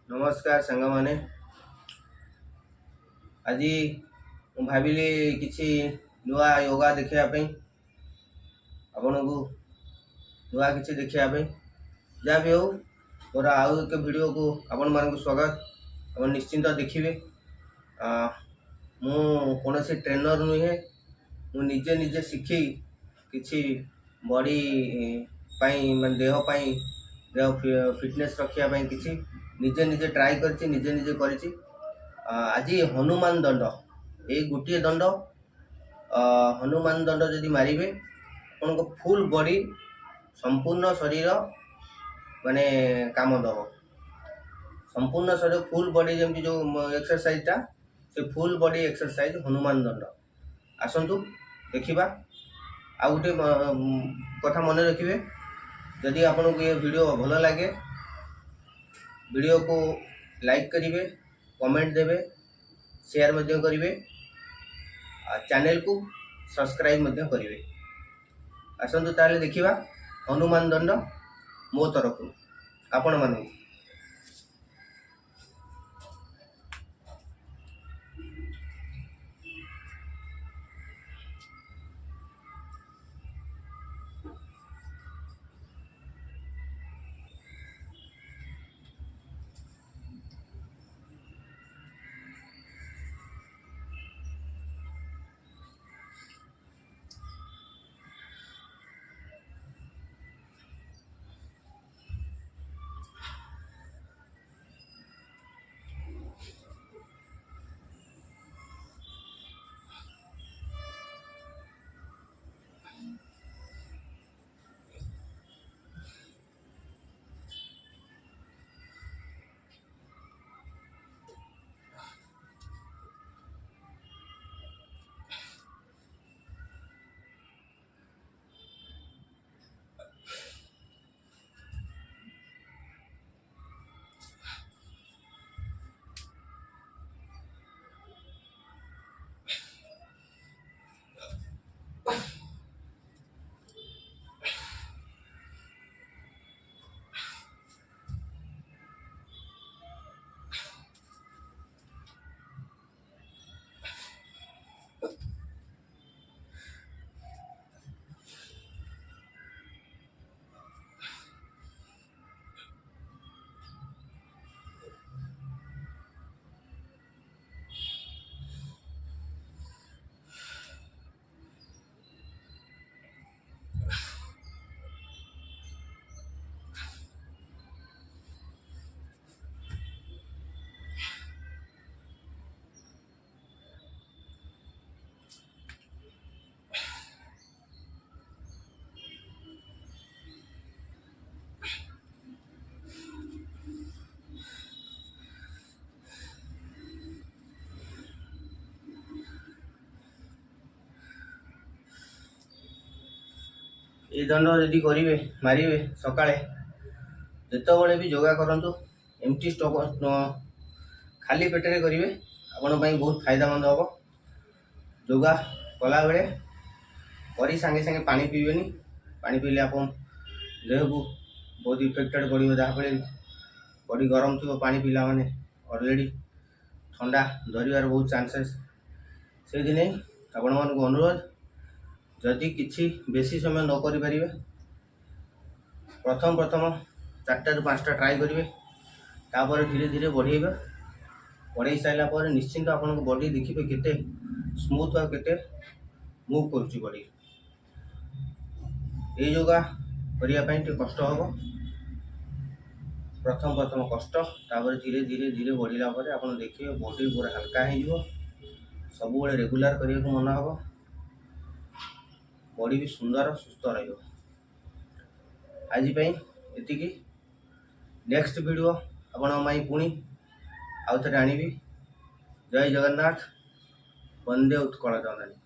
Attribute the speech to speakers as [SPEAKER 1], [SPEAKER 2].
[SPEAKER 1] नमस्कार सांग मैंने आज भाविली किसी नुआ योगा देखापी आपन को नुआ कि देखापी जहाँ भी हो मोर आउ एक वीडियो को आपण मान स्वागत। आप निश्चिंत देखिए मु कौन ट्रेनर नुहे मुझे निजे शिखी किसी बॉडी मान देह फिटनेस रखापी किसी निजे निजे ट्राई कर निजे निजे कर आज हनुमान दंड ये गोटे दंड हनुमान दंड जदि मारे आपन को फुल बॉडी संपूर्ण शरीर माने काम दब संपूर्ण शरीर फुल बॉडी जमी जो एक्सरसाइज टा से फुल बॉडी एक्सरसाइज हनुमान दंड आसतु देखा। आ गोटे कथा मन रखिए जदि आपन को ये वीडियो भल लगे वीडियो को लाइक करेंगे कमेंट देवे शेयर करेंगे चैनल को सब्सक्राइब करेंगे। आसतु ताले देखिबा हनुमान दंड मो तरफ आपण मानू। ये दंड जदि करेंगे मारे सका जिते बड़े भी योगा करूँ एमटी स्टॉक खाली पेटे करेंगे आपण बहुत फायदामंद हम। योगा कला बेले करी सांगे सांगे पानी पीबेनी पानी पीले आप देह को बहुत इफेक्टेड पड़ो जहाँफल बॉडी गरम थी पानी पीला माने ऑलरेडी ठंडा धरवार बहुत चांसेस से दिन आपण मान को अनुरोध जदि किसी बेसी समय न करि परिबे प्रथम प्रथम 4टा ରୁ 5टा ट्राई करेंगे तापर धीरे धीरे बढ़ेबे बढ़े सारा पर निश्चिंत आपन बॉडी देखिए केते स्मूथ और केते मूव करुच्ची बॉडी। ये योगा करने कष्ट हम प्रथम प्रथम कष्ट तापर धीरे धीरे धीरे बढ़ला आप देखिए बॉडी पूरा हल्का हो सब रेगुलर करने को मन हम बॉडी भी सुंदर सुस्थ रही। आज ये नेक्स्ट वीडियो आपण पुणी आउ थे आनी। जय जगन्नाथ वंदे उत्कल जननी।